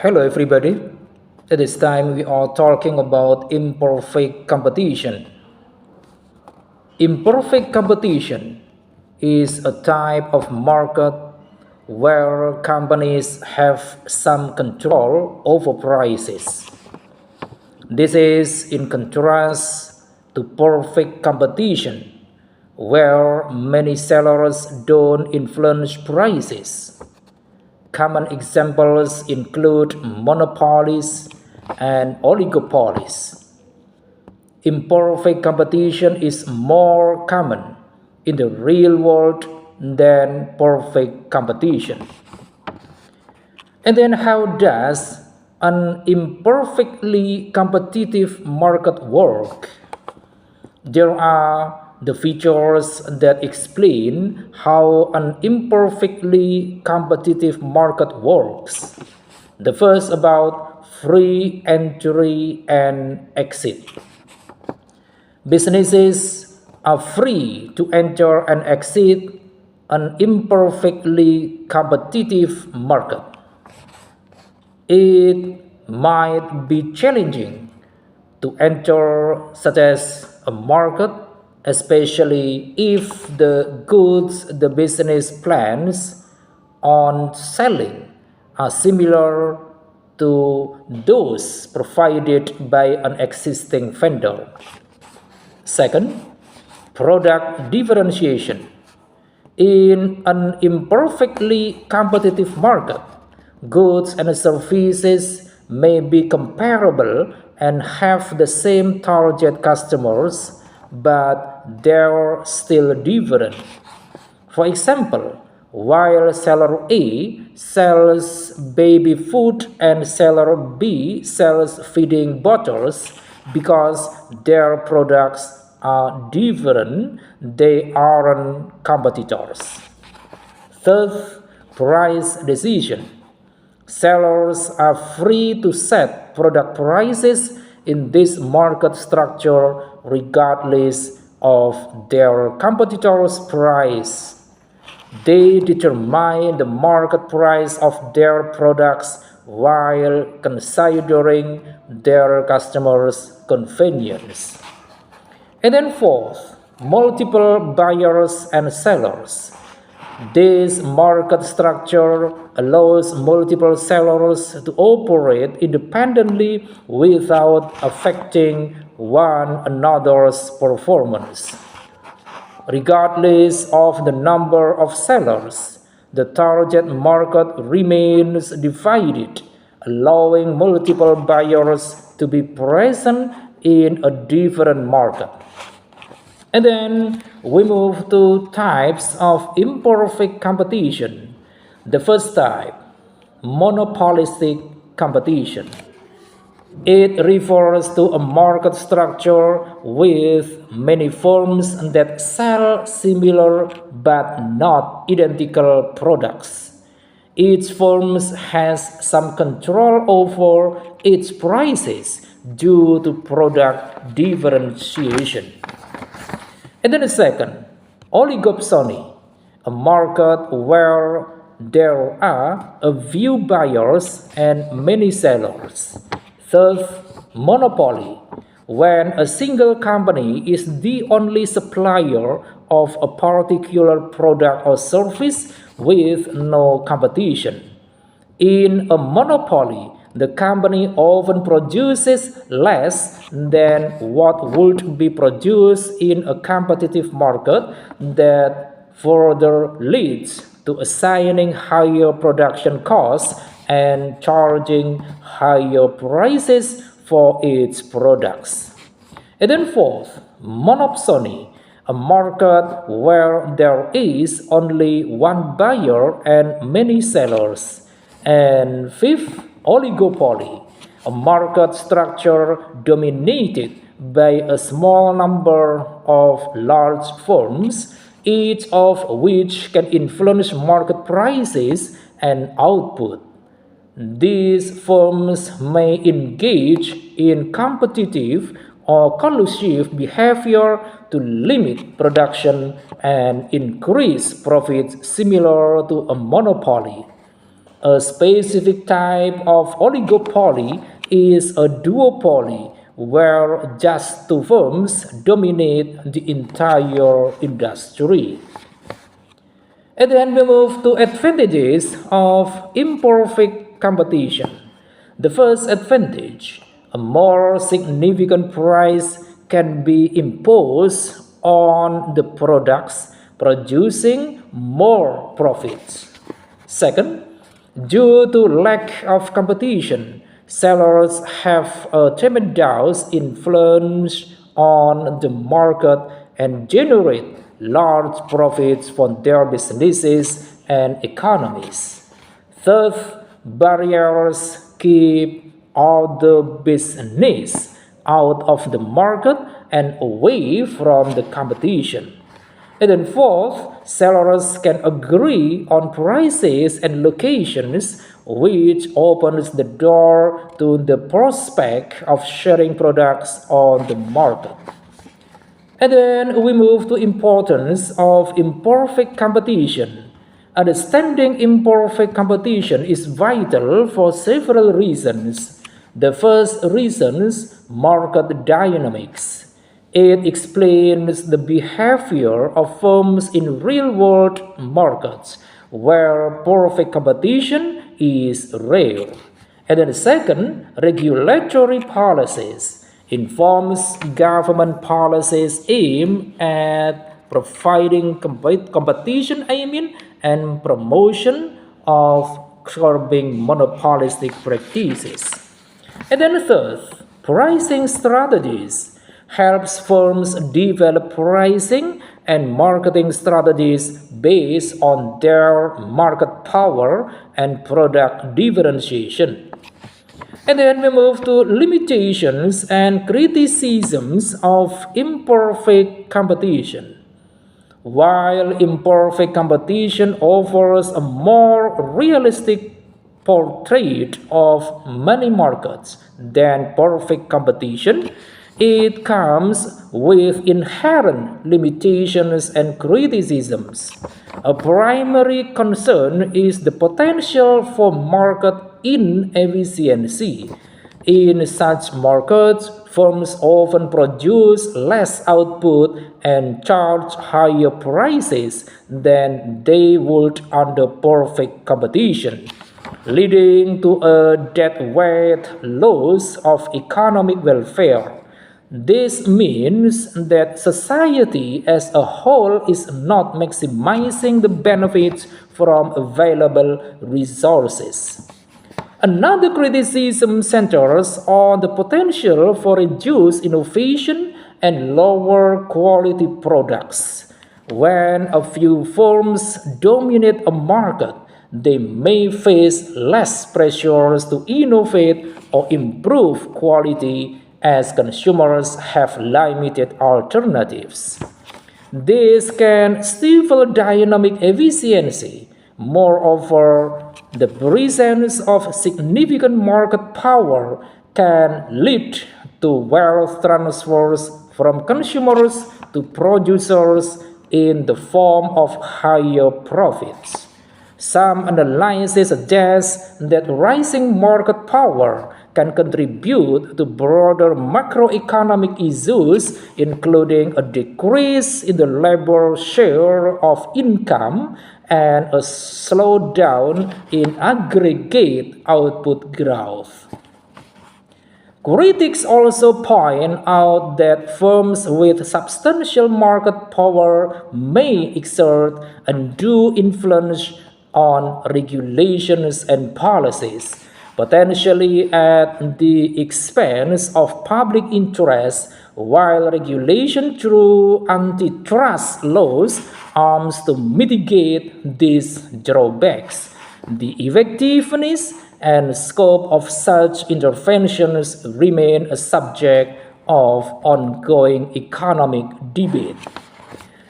Hello, everybody. At this time, we are talking about imperfect competition. Imperfect competition is a type of market where companies have some control over prices. This is in contrast to perfect competition, where many sellers don't influence prices. Common examples include monopolies and oligopolies. Imperfect competition is more common in the real world than perfect competition. And then, how does an imperfectly competitive market work? There are the features that explain how an imperfectly competitive market works. The first about free entry and exit. Businesses are free to enter and exit an imperfectly competitive market. It might be challenging to enter such as a market, especially if the goods the business plans on selling are similar to those provided by an existing vendor. Second, product differentiation. In an imperfectly competitive market, goods and services may be comparable and have the same target customers, but they're still different. For example, while seller A sells baby food and seller B sells feeding bottles, because their products are different, they aren't competitors. Third, price decision. Sellers are free to set product prices in this market structure regardless of their competitors' price. They determine the market price of their products while considering their customers' convenience. And then fourth, multiple buyers and sellers. This market structure allows multiple sellers to operate independently without affecting one another's performance. Regardless of the number of sellers, the target market remains divided, allowing multiple buyers to be present in a different market. And then we move to types of imperfect competition. The first type, monopolistic competition. It refers to a market structure with many firms that sell similar but not identical products. Each firm has some control over its prices due to product differentiation. And then the second, oligopoly, a market where there are a few buyers and many sellers. Third, monopoly, when a single company is the only supplier of a particular product or service with no competition. In a monopoly, the company often produces less than what would be produced in a competitive market, that further leads to assigning higher production costs and charging higher prices for its products. And then fourth, monopsony, a market where there is only one buyer and many sellers. And fifth, oligopoly, a market structure dominated by a small number of large firms, each of which can influence market prices and output. These firms may engage in competitive or collusive behavior to limit production and increase profits similar to a monopoly. A specific type of oligopoly is a duopoly, where just two firms dominate the entire industry. And then we move to advantages of imperfect competition. The first advantage, a more significant price can be imposed on the products, producing more profits. Second, due to lack of competition, sellers have a tremendous influence on the market and generate large profits for their businesses and economies. Third, barriers keep other business out of the market and away from the competition. And then fourth, sellers can agree on prices and locations, which opens the door to the prospect of sharing products on the market. And then we move to importance of imperfect competition. Understanding imperfect competition is vital for several reasons. The first reason is market dynamics. It explains the behavior of firms in real-world markets where perfect competition is rare. And then second, regulatory policies informs government policies aimed at providing competition, and promotion of curbing monopolistic practices. And then third, pricing strategies helps firms develop pricing and marketing strategies based on their market power and product differentiation. And then we move to limitations and criticisms of imperfect competition. While imperfect competition offers a more realistic portrait of many markets than perfect competition, it comes with inherent limitations and criticisms. A primary concern is the potential for market inefficiency. In such markets, firms often produce less output and charge higher prices than they would under perfect competition, leading to a deadweight loss of economic welfare. This means that society as a whole is not maximizing the benefits from available resources. Another criticism centers on the potential for reduced innovation and lower quality products. When a few firms dominate a market, they may face less pressures to innovate or improve quality as consumers have limited alternatives. This can stifle dynamic efficiency. Moreover, the presence of significant market power can lead to wealth transfers from consumers to producers in the form of higher profits. Some analysis suggest that rising market power can contribute to broader macroeconomic issues, including a decrease in the labor share of income and a slowdown in aggregate output growth. Critics also point out that firms with substantial market power may exert undue influence on regulations and policies, potentially at the expense of public interest, while regulation through antitrust laws aims to mitigate these drawbacks. The effectiveness and scope of such interventions remain a subject of ongoing economic debate.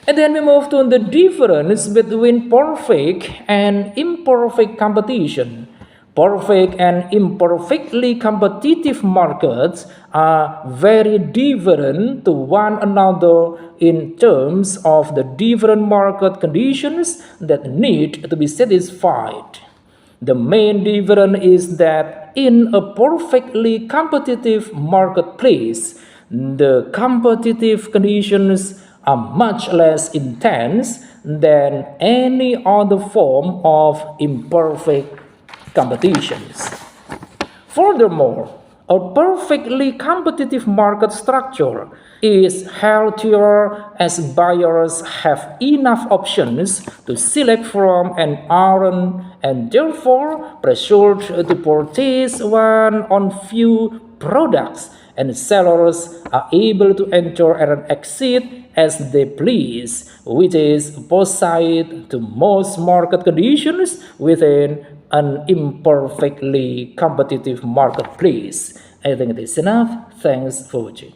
And then we move to the difference between perfect and imperfect competition. Perfect and imperfectly competitive markets are very different to one another in terms of the different market conditions that need to be satisfied. The main difference is that in a perfectly competitive marketplace, the competitive conditions are much less intense than any other form of imperfect competitions. Furthermore, a perfectly competitive market structure is healthier as buyers have enough options to select from and aren't and therefore pressured to purchase one on few products, and sellers are able to enter and exit as they please, which is opposite to most market conditions within an imperfectly competitive marketplace. I think it is enough. Thanks for watching.